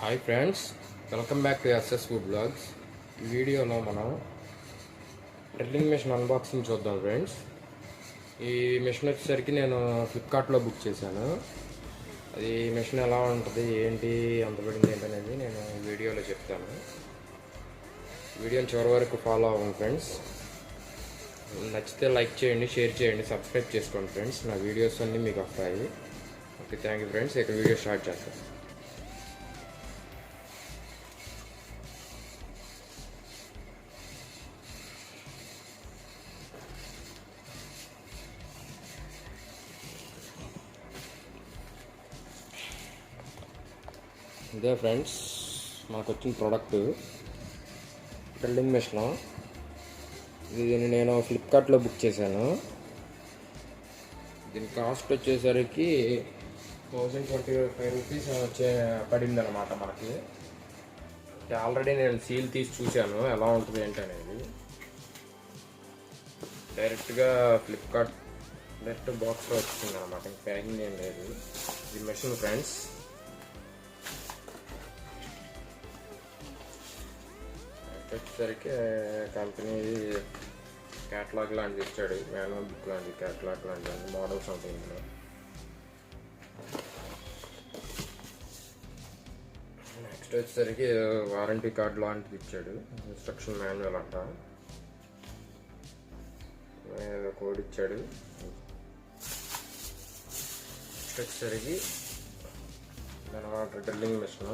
Hi friends, welcome back to sswoodvlogs. ఈ వీడియోలో మనం డ్రిల్లింగ్ మెషిన్ అన్బాక్సింగ్ చూద్దాం ఫ్రెండ్స్. ఈ మెషిన్ వచ్చేసరికి నేను ఫ్లిప్కార్ట్లో బుక్ చేశాను. అది మెషిన్ ఎలా ఉంటుంది, ఏంటి, ఎంత పడింది ఏంటనేది నేను వీడియోలో చెప్తాను. వీడియోని చివరి వరకు ఫాలో అవ్వండి ఫ్రెండ్స్. నచ్చితే లైక్ చేయండి, షేర్ చేయండి, సబ్స్క్రైబ్ చేసుకోండి ఫ్రెండ్స్. నా వీడియోస్ అన్నీ మీకు వస్తాయి. Okay, thank you friends. ఇక వీడియో స్టార్ట్ చేస్తాను. ఇదే ఫ్రెండ్స్ మనకు వచ్చిన ప్రోడక్ట్ డ్రిల్లింగ్ మెషిన్. దీన్ని నేను ఫ్లిప్కార్ట్లో బుక్ చేశాను. దీని కాస్ట్ వచ్చేసరికి 1025 రూపీస్ పడింది అనమాట మనకి. ఆల్రెడీ నేను సీల్ తీసి చూశాను ఎలా ఉంటుంది ఏంటనేది. డైరెక్ట్గా ఫ్లిప్కార్ట్ డైరెక్ట్ బాక్స్లో వచ్చింది అనమాట, ఇంక ప్యాకింగ్ ఏం లేదు. ఇది మెషిన్ ఫ్రెండ్స్. వచ్చేసరికి కంపెనీ క్యాటలాగ్ లాంటిది ఇచ్చాడు, మాన్యువల్ బుక్ లాంటిది, క్యాటలాగ్ లాంటిది, మోడల్స్ ఉంటాయి ఇందులో. నెక్స్ట్ వచ్చేసరికి వారంటీ కార్డ్ లాంటిది ఇచ్చాడు, ఇన్స్ట్రక్షన్ మాన్యువల్ అంట, కోడ్ ఇచ్చాడు. నెక్స్ట్ వచ్చేసరికి దాని డ్రిల్లింగ్ మెషిన్.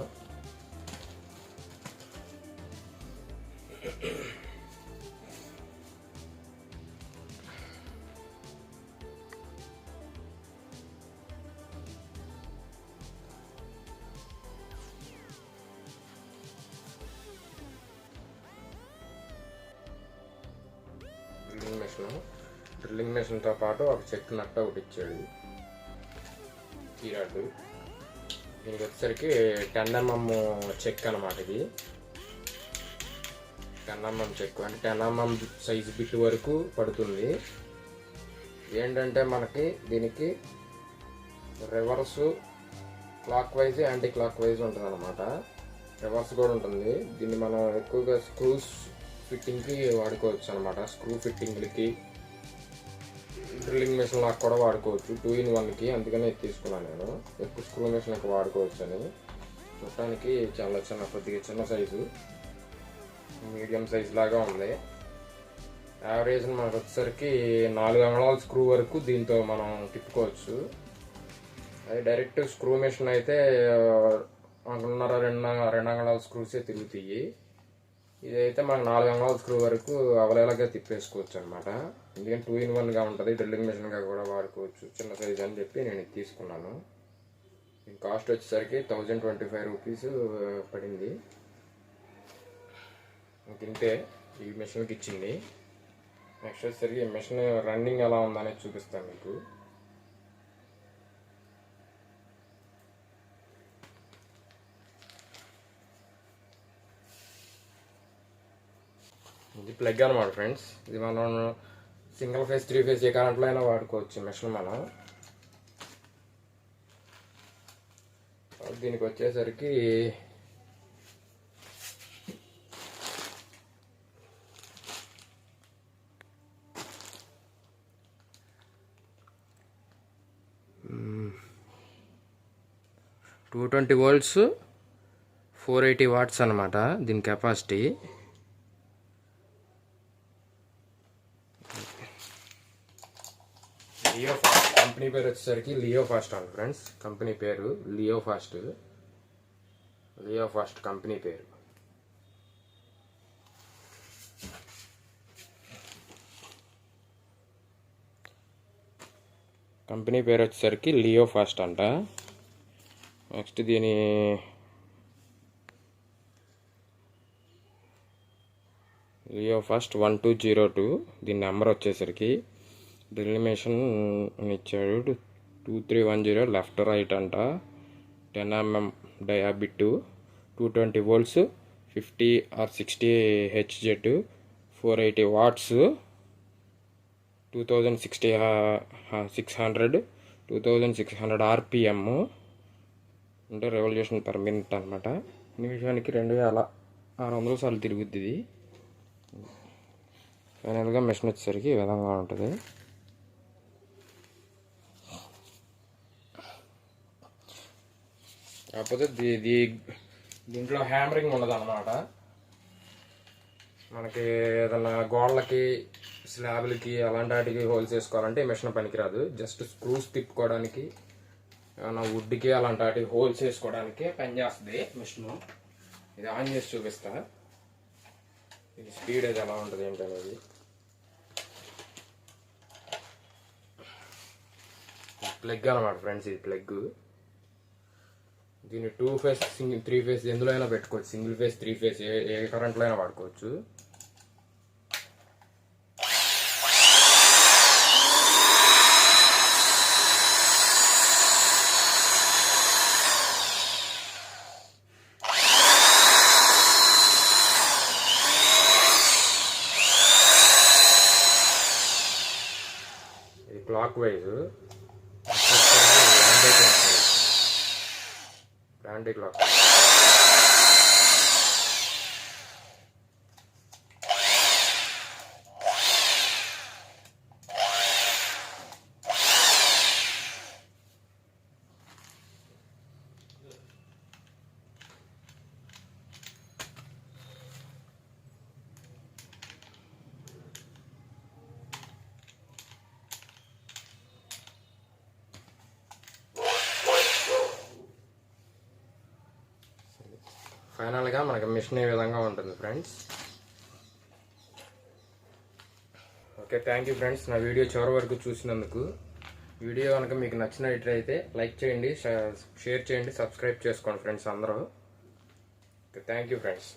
డ్రిల్లింగ్ మెషిన్తో పాటు ఒక చెక్ నట్ ఒకటి ఇచ్చాడు, కీరాడు. దీనికి వచ్చేసరికి 10mm చెక్ అనమాట. ఇది 10mm చెక్ అంటే 10mm సైజు బిట్ వరకు పడుతుంది. ఏంటంటే మనకి దీనికి reverse clock wise, anti clock wise ఉంటుంది అనమాట. రివర్స్ కూడా ఉంటుంది. దీన్ని మనం ఎక్కువగా స్క్రూస్ ఫిట్టింగ్కి వాడుకోవచ్చు అనమాట. స్క్రూ ఫిట్టింగ్లకి, డ్రిల్లింగ్ మెషిన్ లాగా కూడా వాడుకోవచ్చు, 2in1కి. అందుకనే ఇది తీసుకున్నాను నేను. ఎక్కువ స్క్రూ మెషిన్కి వాడుకోవచ్చు అని. చూడటానికి చాలా కొద్దిగా చిన్న సైజు, మీడియం సైజ్ లాగా ఉంది. యావరేజ్ మనకు వచ్చేసరికి 4 అంగుళాల స్క్రూ వరకు దీంతో మనం తిప్పుకోవచ్చు. అది డైరెక్ట్ స్క్రూ మెషిన్ అయితే 1.5-2 అంగుళాల స్క్రూసే తిరుగుతాయి. ఇదైతే మనకు 4 అంగుళాల స్క్రూ వరకు అవలేలాగా తిప్పేసుకోవచ్చు అనమాట. ఎందుకంటే 2in1గా ఉంటుంది, డ్రిల్లింగ్ మెషిన్గా కూడా వాడుకోవచ్చు. చిన్న సైజ్ అని చెప్పి నేను ఇది తీసుకున్నాను. దీని కాస్ట్ వచ్చేసరికి 1025 రూపీస్ పడింది. ఇంతే ఈ మెషిన్కి ఇచ్చింది. నెక్స్ట్ వచ్చేసరికి ఈ మెషిన్ రన్నింగ్ ఎలా ఉందనేది చూపిస్తాను మీకు. ఇది ప్లగ్ అనమాట ఫ్రెండ్స్. ఇది మనం సింగిల్ ఫేజ్, 3 ఫేజ్ ఏ కరెంట్లో అయినా వాడుకోవచ్చు మెషిన్ మనం. దీనికి వచ్చేసరికి టూ 220 volts 480 watts అనమాట దీని కెపాసిటీ. లియోఫాస్ట్ కంపెనీ పేరు వచ్చేసరికి లియోఫాస్ట్ అండి ఫ్రెండ్స్. కంపెనీ పేరు లియోఫాస్ట్ కంపెనీ పేరు. కంపెనీ పేరు వచ్చేసరికి లియోఫాస్ట్ అంట. నెక్స్ట్ దీని లియోఫాస్ట్ 1202 దీని నెంబర్ వచ్చేసరికి. డ్రిల్ మెషిన్ ఇచ్చాడు 2310 లెఫ్ట్ రైట్ అంట. 10mm డయాబిట్, 220 volts 50 or 60 Hz, 480 watts, 2600 RPM, అంటే రెవల్యూషన్ పర్ మినిట్ అనమాట. నిమిషానికి 2600 సార్లు తిరుగుద్ది ఇది. ఫైనల్గా మెషిన్ వచ్చేసరికి ఈ విధంగా ఉంటుంది. కాకపోతే దీంట్లో హ్యామరింగ్ ఉండదు అనమాట. మనకి ఏదన్నా గోడలకి స్లాబ్లకి అలాంటి వాటికి హోల్స్ వేసుకోవాలంటే ఈ మిషన్ పనికిరాదు. జస్ట్ స్క్రూస్ తిప్పుకోవడానికి ఏమన్నా వుడ్కి అలాంటి వాటికి హోల్స్ వేసుకోవడానికి పనిచేస్తుంది మిషన్. ఇది ఆన్ చేసి చూపిస్తా, ఇది స్పీడ్ అది ఎలా ఉంటుంది ఏంటనేది. ప్లగ్ అనమాట ఫ్రెండ్స్, ఇది ప్లగ్. దీన్ని 2 ఫేస్ 3 ఫేస్ ఎందులో అయినా పెట్టుకోవచ్చు. సింగిల్ ఫేస్ 3 ఫేస్ ఏ కరెంట్లో అయినా వాడుకోవచ్చు. ఇది క్లాక్ వైజ్, యాంటీ క్లాక్. ఫైనల్గా మనకి మిషన్ ఈ విధంగా ఉంటుంది friends. Okay, thank you friends నా వీడియో చివరి వరకు చూసినందుకు. వీడియో కనుక మీకు నచ్చినట్లయితే లైక్ చేయండి, షేర్ చేయండి, సబ్స్క్రైబ్ చేసుకోండి ఫ్రెండ్స్ అందరూ. Okay, thank you friends.